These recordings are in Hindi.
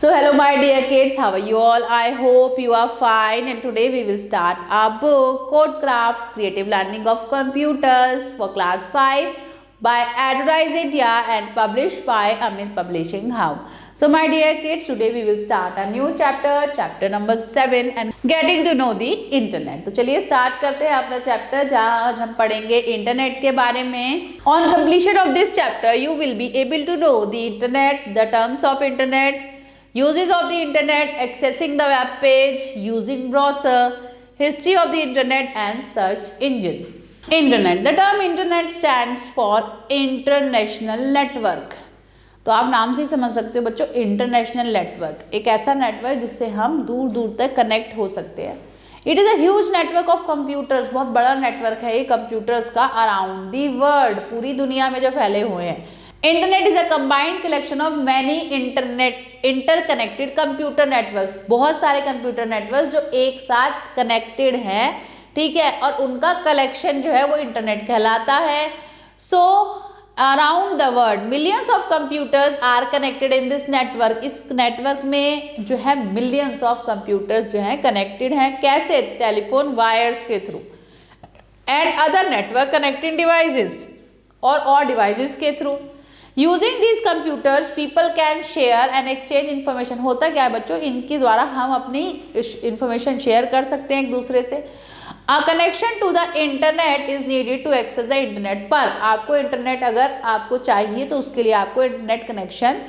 So hello my dear kids, how are you all? I hope you are fine and today we will start our book Codecraft Creative Learning of Computers for class 5 by Adorize India and published by Amit Publishing House. So my dear kids, today we will start a new chapter number 7 and getting to know the internet. तो चलिए start करते हैं अपना chapter जहाँ आज हम पढ़ेंगे internet के बारे में. On completion of this chapter, you will be able to know the internet, the terms of internet, uses of the internet, accessing the web page, using browser, history of the internet and search engine. Internet. The term internet stands for international network. तो आप नाम से ही समझ सकते हो बच्चों, इंटरनेशनल नेटवर्क एक ऐसा नेटवर्क जिससे हम दूर दूर तक कनेक्ट हो सकते हैं. It is a huge network of computers. बहुत बड़ा नेटवर्क है ये कंप्यूटर्स का अराउंड दी वर्ल्ड, पूरी दुनिया में जो फैले हुए हैं. Internet is a combined collection of many interconnected computer networks. बहुत सारे कंप्यूटर नेटवर्क्स जो एक साथ कनेक्टेड हैं, ठीक है, और उनका कलेक्शन जो है वो इंटरनेट कहलाता है. So around the world millions of computers are connected in this network. इस नेटवर्क में जो है मिलियंस ऑफ कंप्यूटर्स जो है कनेक्टेड हैं. कैसे? टेलीफोन वायर्स के through and other network connecting devices और डिवाइसेस के through. Using these computers people can share and exchange information. होता क्या है बच्चों, इनके द्वारा हम अपनी इंफॉर्मेशन शेयर कर सकते हैं एक दूसरे से. A connection to the internet is needed to access the internet. पर आपको इंटरनेट अगर आपको चाहिए तो उसके लिए आपको इंटरनेट कनेक्शन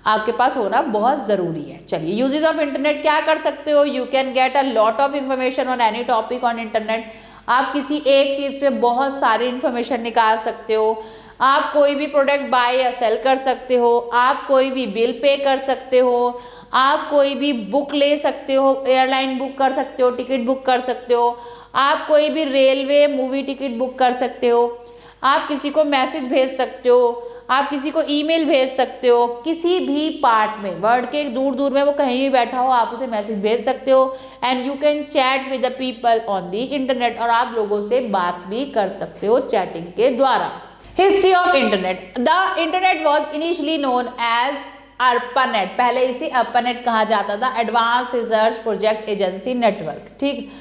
आपके पास होना बहुत ज़रूरी है. चलिए, यूजेस ऑफ इंटरनेट क्या कर सकते हो. You can get a lot of information on any topic on internet. आप किसी एक चीज़ पे बहुत सारी इंफॉर्मेशन निकाल सकते हो. आप कोई भी प्रोडक्ट बाय या सेल कर सकते हो. आप कोई भी बिल पे कर सकते हो. आप कोई भी बुक ले सकते हो, एयरलाइन बुक कर सकते हो, टिकट बुक कर सकते हो. आप कोई भी रेलवे मूवी टिकट बुक कर सकते हो. आप किसी को मैसेज भेज सकते हो. आप किसी को ईमेल भेज सकते हो. किसी भी पार्ट में, वर्ल्ड के दूर दूर में वो कहीं भी बैठा हो, आप उसे मैसेज भेज सकते हो. And you can chat with the people on the internet. और आप लोगों से बात भी कर सकते हो चैटिंग के द्वारा. History of internet. The internet was initially known as ARPANET. पहले इसे ARPANET कहा जाता था, advance research project agency network. ठीक.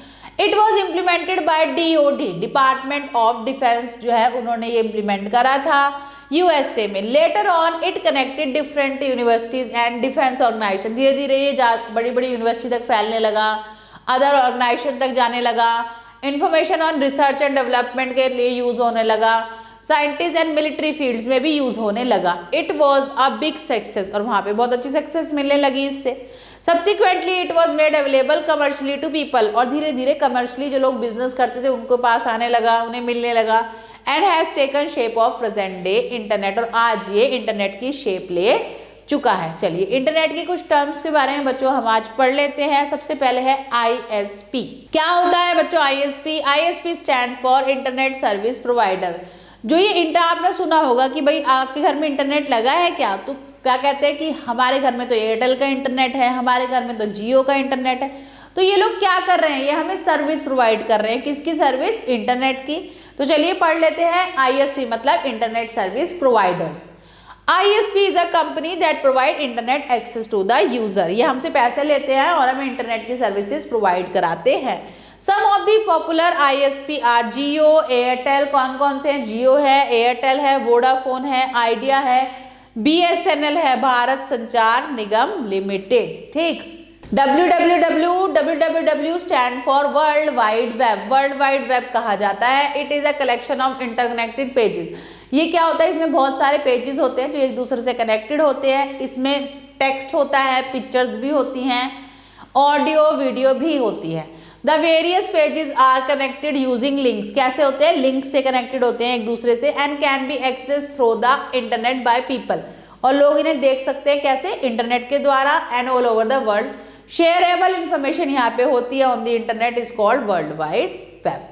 It was implemented by DOD, department of defence जो है उन्होंने ये इम्प्लीमेंट करा था USA में. Later on it connected different universities and defence organisation. धीरे धीरे ये बड़ी बड़ी यूनिवर्सिटी तक फैलने लगा, अदर ऑर्गेनाइजेशन तक जाने लगा. Information on research and development के लिए यूज होने लगा. साइंटिस्ट एंड मिलिट्री फील्ड्स में भी यूज होने लगा. It was a big success. और वहाँ पे बहुत अच्छी सक्सेस मिलने लगी इससे. Subsequently it was made available commercially to people. और धीरे धीरे कमर्शियली जो लोग बिजनेस करते थे उनको पास आने लगा, उन्हें मिलने लगा. And has taken shape of present day internet. और आज ये इंटरनेट की शेप ले चुका है. चलिए, इंटरनेट के कुछ टर्म्स के बारे में बच्चों हम आज पढ़ लेते हैं. सबसे पहले है ISP. क्या होता है बच्चों ISP? ISP stand for internet service provider. जो ये आपने सुना होगा कि भाई आपके घर में इंटरनेट लगा है क्या, तो क्या कहते हैं कि हमारे घर में तो एयरटेल का इंटरनेट है, हमारे घर में तो जियो का इंटरनेट है. तो ये लोग क्या कर रहे हैं, ये हमें सर्विस प्रोवाइड कर रहे हैं. किसकी सर्विस? इंटरनेट की. तो चलिए पढ़ लेते हैं. ISP मतलब internet service providers. ISP is a company that provide internet access to the user. ये हमसे पैसे लेते हैं और हमें इंटरनेट की सर्विसेज प्रोवाइड कराते हैं. Some of the popular ISP are Jio, Airtel. कौन कौन से हैं? जियो है, एयरटेल है, वोडाफोन है, आइडिया है, BSNL है, भारत संचार निगम लिमिटेड. ठीक. www stand for world wide web. World wide web कहा जाता है. It is a collection of interconnected pages. ये क्या होता है? इसमें बहुत सारे पेजेस होते हैं जो एक दूसरे से कनेक्टेड होते हैं. इसमें टेक्स्ट होता है, पिक्चर्स भी होती हैं, ऑडियो वीडियो भी होती है. The various pages are connected using links. कैसे होते हैं? लिंक से कनेक्टेड होते हैं एक दूसरे से. And can be access through the internet by people. और लोग इन्हें देख सकते हैं कैसे? इंटरनेट के द्वारा. And all over the world. Shareable information यहाँ पे होती है on the internet is called world wide web.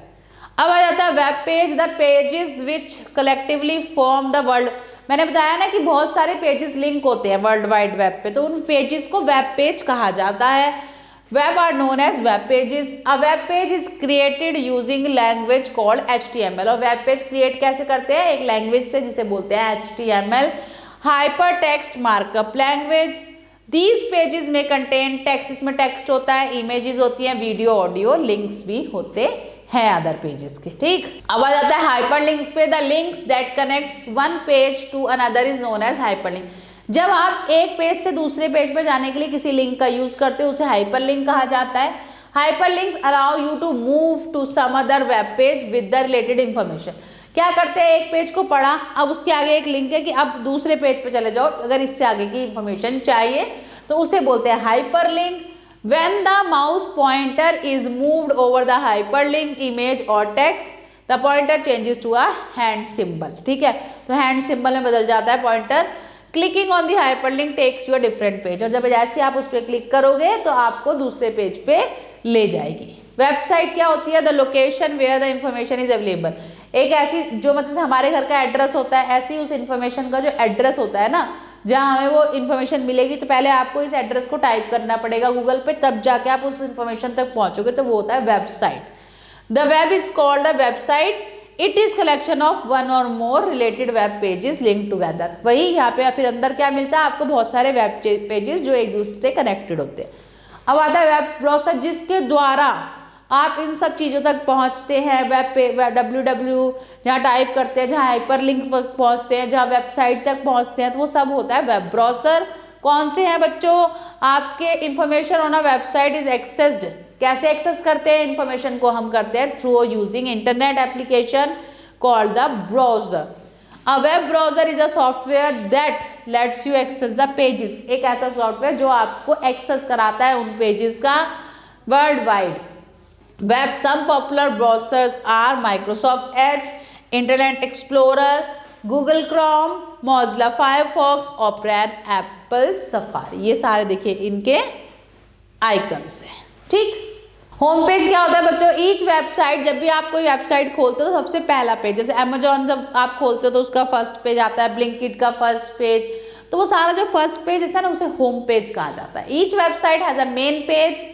अब आ जाता है web page. The pages which collectively form the world. मैंने बताया ना कि बहुत सारे पेजेस लिंक होते हैं वर्ल्ड वाइड वेब पे, तो उन पेजेस को वेब पेज कहा जाता है. Web are known as web pages. A web page is created using language called HTML. और वेब पेज क्रिएट कैसे करते हैं? एक लैंग्वेज से जिसे बोलते हैं HTML, hyper text markup language. These pages में कंटेंट टेक्स्ट, इसमें टेक्स्ट होता है, इमेजेस होती हैं, वीडियो ऑडियो लिंक्स भी होते हैं अदर पेजेस के। ठीक, अब आ जाता है हाइपर लिंक्स पे। The links that connects one page to another is known as hyperlink. जब आप एक पेज से दूसरे पेज पर जाने के लिए किसी लिंक का यूज करते हो उसे हाइपर लिंक कहा जाता है। Hyperlinks allow you to move to some other web page with the related information. क्या करते हैं, एक पेज को पढ़ा, अब उसके आगे एक लिंक है कि अब दूसरे पेज पे चले जाओ, अगर इससे आगे की इंफॉर्मेशन चाहिए तो उसे बोलते हैं hyperlink. When the mouse pointer is moved over the hyperlink image और text, the pointer changes to a hand symbol. ठीक है, तो हैंड सिंबल में बदल जाता है pointer. Clicking on the hyperlink takes you a different page, और जब जैसे आप उस पर क्लिक करोगे तो आपको दूसरे पेज पे ले जाएगी। वेबसाइट क्या होती है, the location where the information is available. एक ऐसी जो मतलब हमारे घर का एड्रेस होता है, ऐसे ही उस इन्फॉर्मेशन का जो एड्रेस होता है ना, जहाँ हमें वो इन्फॉर्मेशन मिलेगी, तो पहले आपको इस एड्रेस को टाइप करना पड़ेगा गूगल पे, तब जाके आप उस इन्फॉर्मेशन तक पहुंचोगे, तो वो होता है website. The web is called the website, it is collection of one or more related web pages link together. वही यहाँ पे फिर अंदर क्या मिलता है आपको, बहुत सारे वेब पेजेस जो एक दूसरे से कनेक्टेड होते हैं। अब आता है वेब ब्राउज़र, जिसके द्वारा आप इन सब चीज़ों तक पहुंचते हैं। वेब पे www जहाँ टाइप करते हैं, जहाँ हाइपर लिंक पर पहुंचते हैं, जहाँ वेबसाइट तक पहुंचते हैं, तो वो सब होता है वेब ब्राउज़र। कौन से हैं बच्चों, आपके information on a website is accessed. कैसे एक्सेस करते हैं इंफॉर्मेशन को, हम करते हैं through using internet application called the browser. A web browser is a software that lets you access the pages. एक ऐसा सॉफ्टवेयर जो आपको एक्सेस कराता है उन पेजेस का world wide. Web, some popular browsers are Microsoft Edge, Internet Explorer, Google Chrome, Mozilla Firefox, Opera, Apple Safari। ये सारे देखिए इनके आइकन्स हैं। ठीक, होम पेज क्या होता है बच्चों, ईच वेबसाइट, जब भी आप कोई वेबसाइट खोलते हो तो सबसे पहला पेज, जैसे अमेजोन जब आप खोलते हो तो उसका फर्स्ट पेज आता है, ब्लिंकिट का फर्स्ट पेज, तो वो सारा जो फर्स्ट पेज है ना उसे होम पेज कहा जाता है। Each website has a main page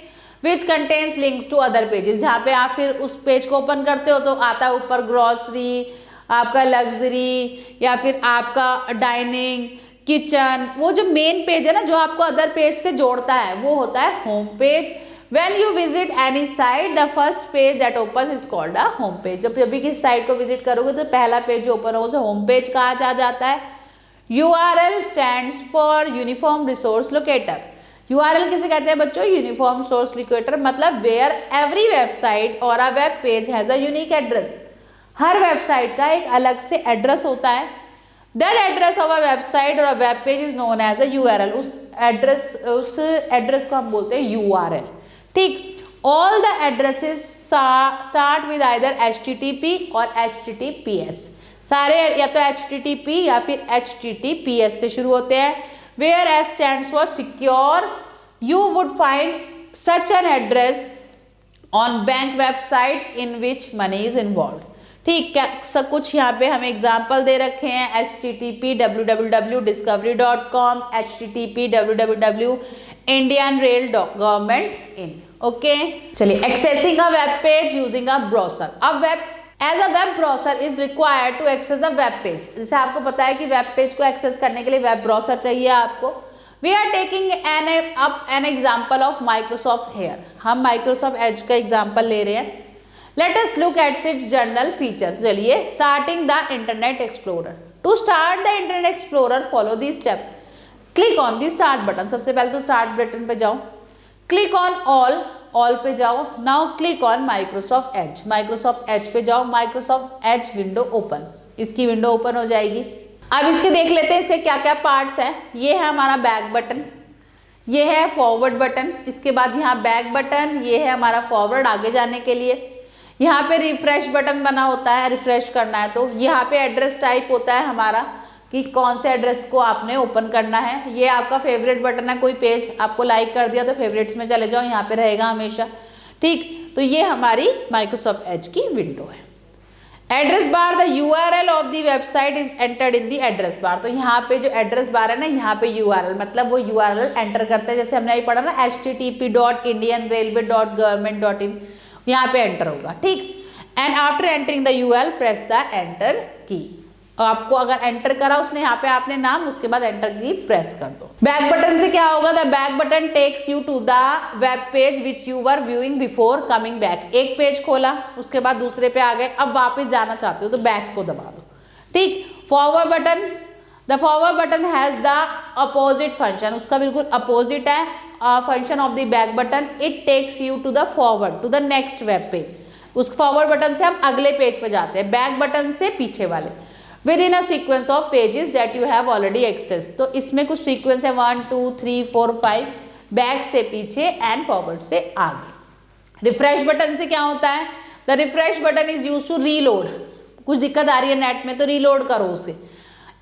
which contains links to other pages. जहाँ पे आप फिर उस पेज को ओपन करते हो तो आता है ऊपर ग्रॉसरी, आपका लग्जरी, या फिर आपका डाइनिंग, किचन। वो जो मेन पेज है ना जो आपको अदर पेज से जोड़ता है वो होता है home page. When you visit any site, the first page that opens is called a home page। जब भी किसी साइट को विजिट करोगे तो पहला पेज जो ओपन हो उसे होम पेज कहा जाता है। URL stands for uniform resource locator. URL किसे कहते हैं बच्चों, यूनिफॉर्म सोर्स लोकेटर, मतलब where every website or a web page has a unique address. हर वेबसाइट का एक अलग से एड्रेस होता है। That address of a website or a web page is known as a URL। उस एड्रेस को हम बोलते हैं URL। ठीक, all the addresses start with either HTTP or HTTPS। सारे या तो HTTP या फिर HTTPS से शुरू होते हैं। Where S stands for secure, you would find such an address on bank website in which money is involved। ठीक, क्या सब कुछ यहाँ पे हमें एग्जाम्पल दे रखे हैं। HTTP www.discovery.com, HTTP www Indian Rail Government in। Okay, चलिए, accessing a web page using a browser. अब web as a web browser is required to access a web page. जैसे आपको पता है कि वेब पेज को एक्सेस करने के लिए वेब ब्राउज़र चाहिए आपको। We are taking an example of Microsoft here. हम माइक्रोसॉफ्ट एज का एग्जाम्पल ले रहे हैं। Let us look at its general feature. चलिए, starting the Internet Explorer. To start the Internet Explorer follow the step. Click on the start button. सबसे पहले तो स्टार्ट बटन पे जाओ, क्लिक ऑन ऑल पे जाओ। Now click on Microsoft Edge. Microsoft Edge पे जाओ, माइक्रोसॉफ्ट एज विंडो ओपन्स। इसकी विंडो ओपन हो जाएगी। अब इसके देख लेते हैं इसके क्या क्या पार्ट्स हैं। ये है हमारा बैक बटन, ये है फॉरवर्ड बटन, इसके बाद यहाँ बैक बटन, ये है हमारा फॉरवर्ड आगे जाने के लिए। यहाँ पे रिफ्रेश बटन बना होता है, रिफ्रेश करना है तो। यहाँ पे एड्रेस टाइप होता है हमारा कि कौन से एड्रेस को आपने ओपन करना है। ये आपका फेवरेट बटन है, कोई पेज आपको लाइक कर दिया तो फेवरेट्स में चले जाओ, यहाँ पे रहेगा हमेशा। ठीक, तो ये हमारी माइक्रोसॉफ्ट एज की विंडो है। Address bar, the URL of the website is entered in the address bar. तो यहाँ पे जो एड्रेस बार है ना, यहाँ पे URL मतलब वो URL एंटर करते हैं। जैसे हमने अभी पढ़ा ना http.indianrailway.government.in, यहाँ पे एंटर होगा। ठीक, and after entering the URL press the enter की। आपको अगर एंटर करा उसने यहाँ पे आपने नाम, उसके बाद एंटर की प्रेस कर दो। बैक बटन से क्या होगा, the back button takes you to the web page which you were viewing before coming back. एक पेज खोला, उसके बाद दूसरे पे आ गए, अब वापस जाना चाहते हो तो बैक को दबा दो, ठीक। Forward button, the forward button has the opposite function, उसका बिल्कुल अपोजिट है function of the back button. It takes you to the forward to the next web page. उस फॉरवर्ड बटन से हम अगले पेज पे जाते हैं, बैक बटन से पीछे वाले। Within a sequence of pages that you have already access, तो इसमें कुछ सीक्वेंस है 1 2 3 4 5, बैक से पीछे एंड फॉरवर्ड से आगे। रिफ्रेश बटन से क्या होता है, the refresh button is use to reload. कुछ दिक्कत आ रही है नेट में तो रीलोड करो उसे।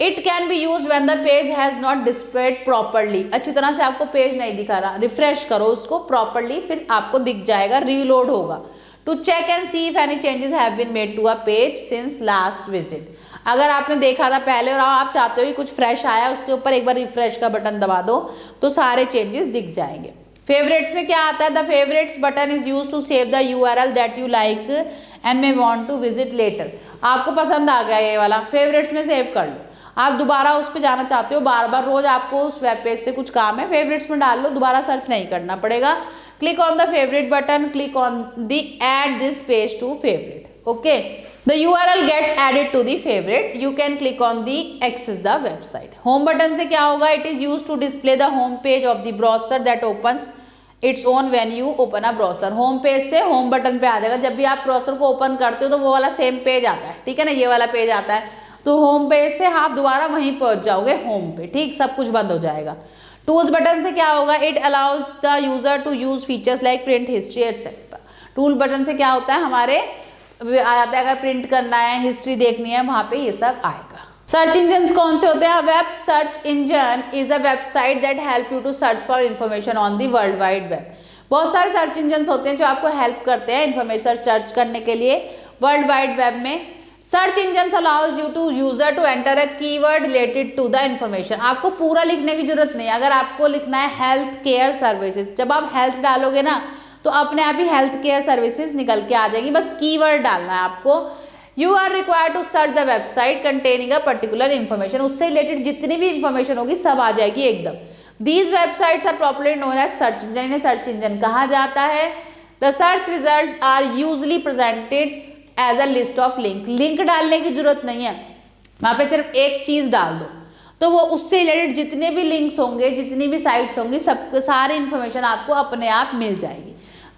It can be use when the page has not displayed properly, अच्छी तरह से आपको पेज नहीं दिखा रहा, रिफ्रेश करो उसको प्रॉपरली, फिर आपको दिख जाएगा, रीलोड होगा। To check and see if any changes have been made to a page since last visit. अगर आपने देखा था पहले और आप चाहते हो कि कुछ फ्रेश आया, उसके ऊपर एक बार रिफ्रेश का बटन दबा दो तो सारे चेंजेस दिख जाएंगे। फेवरेट्स में क्या आता है, the favourites button is use to save the URL that you like and may want to visit later. आपको पसंद आ गया ये वाला, फेवरेट्स में सेव कर लो। आप दोबारा उस पर जाना चाहते हो, बार बार रोज आपको उस वेब पेज से कुछ काम है, फेवरेट्स में डाल लो, दोबारा सर्च नहीं करना पड़ेगा। Click on the favourite button, click on the add this page to favourite, okay. The URL gets added to the favorite. You can click on the access the website. Home button से क्या होगा, it is used to display the home page of the browser that opens its own when you open a browser. Home page से home button पे आ जाएगा, जब भी आप ब्राउजर को ओपन करते हो तो वो वाला सेम पेज आता है, ठीक है ना, ये वाला पेज आता है, तो होम पेज से आप दोबारा वहीं पहुंच जाओगे होम पे, ठीक, सब कुछ बंद हो जाएगा। टूल्स बटन से क्या होगा, it allows the user to use features like print history etcetera. Tool button से क्या होता है, हमारे आ जाता है, अगर प्रिंट करना है, हिस्ट्री देखनी है, वहां पे ये सब आएगा। सर्च इंजन कौन से होते हैं, web search engine is a website that help you to search for information on the world wide web. बहुत सारे सर्च इंजन होते हैं जो आपको हेल्प करते हैं इन्फॉर्मेशन सर्च करने के लिए वर्ल्ड वाइड वेब में। Search engine allows you to user to enter a keyword related to the information. आपको पूरा लिखने की जरूरत नहीं है। अगर आपको लिखना है हेल्थ केयर सर्विसेज, जब आप हेल्थ डालोगे ना तो अपने आप ही हेल्थ केयर सर्विसेज निकल के आ जाएगी, बस कीवर्ड डालना है आपको। You are required to search the website containing a particular information, उससे रिलेटेड जितनी भी इंफॉर्मेशन होगी सब आ जाएगी एकदम। These websites are popularly known as search engine, इन्हें सर्च इंजन कहा जाता है। The search results are usually presented as a list of link. Link डालने की जरूरत नहीं है, वहां पे सिर्फ एक चीज डाल दो तो वो उससे रिलेटेड जितने भी लिंक्स होंगे, जितनी भी साइट्स होंगी, सब सारी इंफॉर्मेशन आपको अपने आप मिल जाएगी।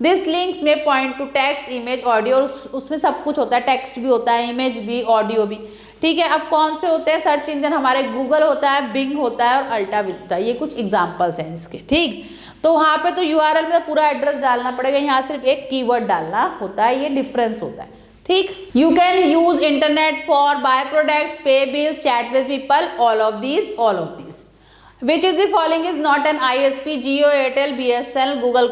दिस लिंक्स में point two text, image, audio, उसमें सब कुछ होता है, टेक्स्ट भी होता है, इमेज भी, ऑडियो भी, ठीक है। अब कौन से होते हैं सर्च इंजन, हमारे गूगल होता है, बिंग होता है और अल्टा विस्टा, ये कुछ एग्जाम्पल्स हैं इसके, ठीक। तो वहाँ पे तो यूआरएल में पूरा एड्रेस डालना पड़ेगा, यहाँ सिर्फ एक कीवर्ड डालना होता है, ये डिफरेंस होता है, ठीक। You can use internet for buy products, pay bills, chat with people, all of these. Which is the following is not an ISP, Jio, Airtel, BSNL, Google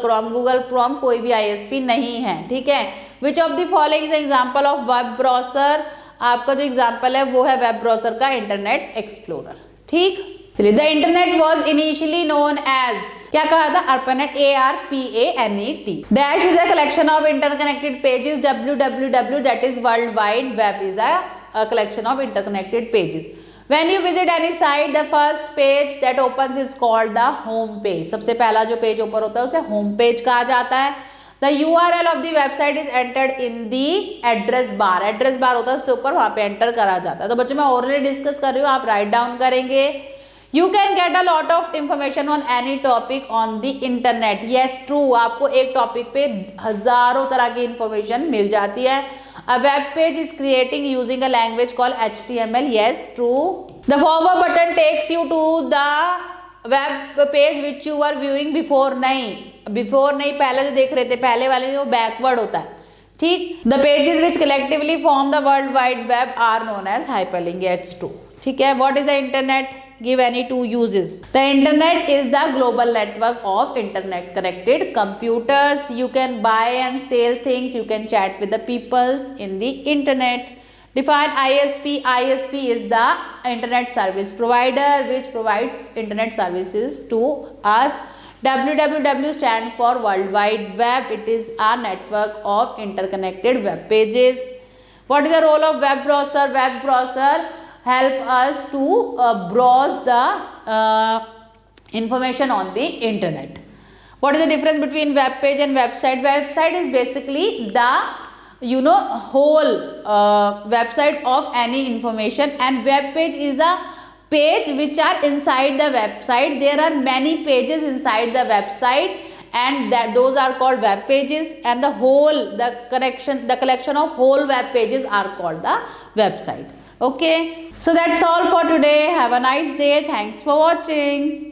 Chrome कोई भी ISP नहीं है, ठीक है। Which of the following is example of web browser, आपका जो एग्जाम्पल है वो है वेब ब्राउजर का इंटरनेट एक्सप्लोरर, ठीक। चलिए, the internet was initially known as, क्या कहा था, ARPANET, ARPANET। Dash is a collection of interconnected pages, www that is world wide web is a collection of interconnected pages. When you visit any site, the first page that opens is called the home page. सबसे पहला जो पेज ओपन होता है उसे होम पेज कहा जाता है। The URL of the website is entered in the address bar. Address bar होता है उससे ऊपर, वहाँ पे एंटर करा जाता है। तो बच्चों मैं ऑलरेडी डिस्कस कर रही हूँ, आप राइट डाउन करेंगे। You can get a lot of information on any topic on the internet. Yes, true. आपको एक टॉपिक पे हजारों तरह की इंफॉर्मेशन मिल जाती है। A web page is creating using a language called HTML. Yes, true. The forward button takes you to the web page which you were viewing before. नहीं, पहले जो देख रहे थे, पहले वाले जो बैकवर्ड होता है, ठीक। The pages which collectively form the world wide web are known as hyperlink. Yes, true. ठीक है। What is the internet? Give any two uses. The internet is the global network of internet connected computers. You can buy and sell things. You can chat with the peoples in the internet. Define ISP. ISP is the internet service provider which provides internet services to us. www stand for World Wide Web. It is a network of interconnected web pages. What is the role of web browser? Web browser help us to browse the information on the internet. What is the difference between web page and website? Website is basically the whole website of any information, and web page is a page which are inside the website. There are many pages inside the website, and those are called web pages, and the collection of whole web pages are called the website. Okay, so that's all for today. Have a nice day. Thanks for watching.